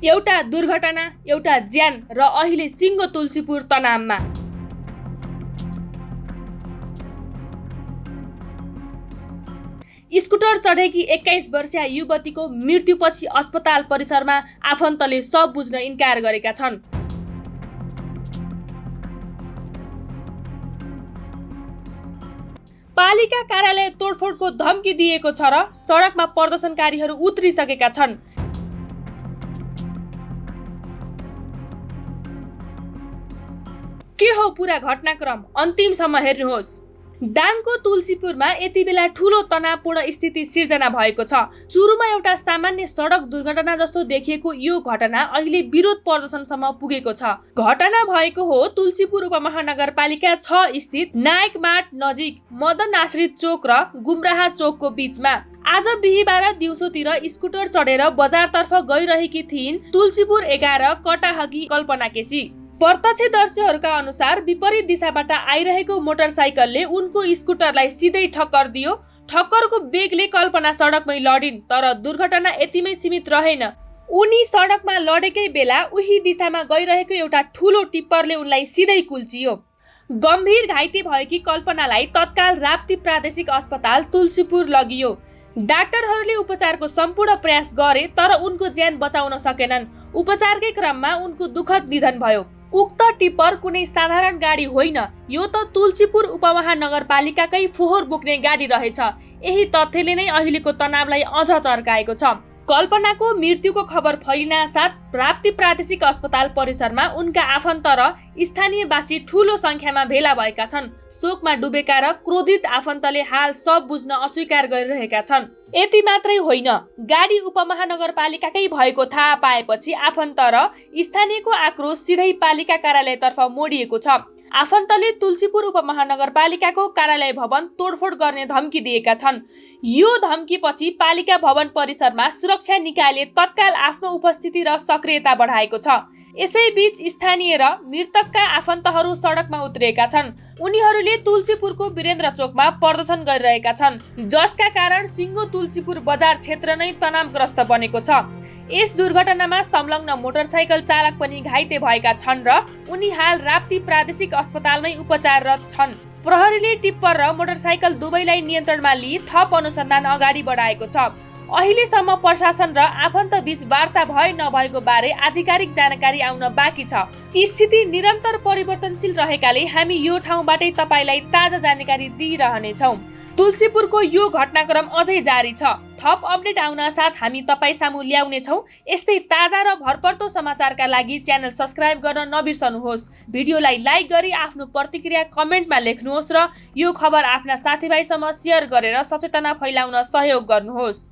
एउटा दुर्घटना, एउटा ज्यान र अहिले सिङ्गो तुलसीपुर तनावमा। स्कुटर चढेकी 21 वर्षीय युवतीको मृत्युपछि अस्पताल परिसरमा आफन्तले सब बुझ्न इन्कार गरेका छन्। पालिका कार्यालय तोडफोडको धम्की दिएको छ र सडकमा प्रदर्शनकारीहरू उत्रिसकेका छन्। के हो पूरा घटनाक्रम? अन्तिमसम्म हेर्नुहोस्। दाङको तुलसीपुरमा यति बेला ठूलो तनावपूर्ण स्थिति सिर्जना भएको छ। सुरुमा एउटा सामान्य सडक दुर्घटना जस्तो देखिएको यो घटना अहिले विरोध प्रदर्शनसम्म पुगेको छ। घटना भएको हो तुलसीपुर उपमहानगरपालिका 6 स्थित नायकमाट नजिक मदन आश्रित चोक र गुमराहा चोकको बीचमा। आज बिहीबार दिउँसोतिर स्कुटर चढेर बजारतर्फ गइरहेकी थिइन् तुलसीपुर 11 कटाहकी कल्पना केसी। प्रत्यक्षदर्शीहरूका अनुसार विपरीत दिशाबाट आइरहेको मोटरसाइकलले उनको स्कुटरलाई सिधै ठक्कर दियो। ठक्करको बेगले कल्पना सडकमै लडिन्, तर दुर्घटना यतिमै सीमित रहेन। उनी सडकमा लडेकै बेला उही दिशामा गइरहेको एउटा ठूलो टिप्परले उनलाई सिधै कुल्चियो। गम्भीर घाइते भएकी कल्पनालाई तत्काल राप्ती प्रादेशिक अस्पताल तुलसीपुर लगियो। डाक्टरहरूले उपचारको सम्पूर्ण प्रयास गरे तर उनको ज्यान बचाउन सकेनन्। उपचारकै क्रममा उनको दुःखद निधन भयो। उक्त टिप्पर कुनै साधारण गाडी होइन, यो त तुलसीपुर उपमहानगरपालिकाकै फोहोर बोक्ने गाडी रहेछ। यही तथ्यले नै अहिलेको तनावलाई अझ चर्काएको छ। कल्पनाको मृत्युको खबर फैलिनासाथ राप्ती प्रादेशिक अस्पताल परिसरमा उनका आफन्त र स्थानीयवासी ठूलो संख्यामा भेला भएका छन्। शोकमा डुबेका र क्रोधित आफन्तले हाल सब बुझ्न अस्वीकार गरिरहेका छन्। यति मात्रै होइन, गाडी उपमहानगरपालिकाकै भएको थाहा पाएपछि आफन्त र स्थानीयको आक्रोश सिधै पालिका कार्यालयतर्फ मोडिएको छ। आफन्तले तुलसीपुर उपमहानगरपालिकाको कार्यालय भवन तोडफोड गर्ने धम्की दिएका छन्। यो धम्कीपछि पालिका भवन परिसरमा सुरक्षा निकायले तत्काल आफ्नो उपस्थिति र सक्रियता बढाएको छ। यसैबीच स्थानीय र मृतकका आफन्तहरू सडकमा उत्रिएका छन्। उनीहरूले तुलसीपुरको वीरेन्द्र चोकमा प्रदर्शन गरिरहेका छन्, जसका कारण सिङ्गो तुलसीपुर बजार क्षेत्र नै तनावग्रस्त बनेको छ। यस दुर्घटनामा संलग्न मोटरसाइकल चालक पनि घाइते भएका छन् र उनी हाल राप्ती प्रादेशिक अस्पतालमै उपचाररत छन्। प्रहरीले टिप्पर र मोटरसाइकल दुवैलाई नियन्त्रणमा लिई थप अनुसन्धान अगाडि बढाएको छ। अहिलेसम्म प्रशासन र आफन्त बीच वार्ता भए नभएको बारे आधिकारिक जानकारी आउन बाँकी छ। स्थिति निरन्तर परिवर्तनशील रहेकाले हामी यो ठाउँबाटै तपाईलाई ताजा जानकारी दिइरहनेछौँ। तुलसीपुरको यो घटनाक्रम अझै जारी छ। थप अपडेट आउन साथ हामी तपाईँ सामु ल्याउनेछौँ। यस्तै ताजा र भरपर्दो समाचारका लागि च्यानल सब्स्क्राइब गर्न नबिर्सनुहोस्। भिडियोलाई लाइक गरी आफ्नो प्रतिक्रिया कमेन्टमा लेख्नुहोस् र यो खबर आफ्ना साथीभाइसम्म सेयर गरेर सचेतना फैलाउन सहयोग गर्नुहोस्।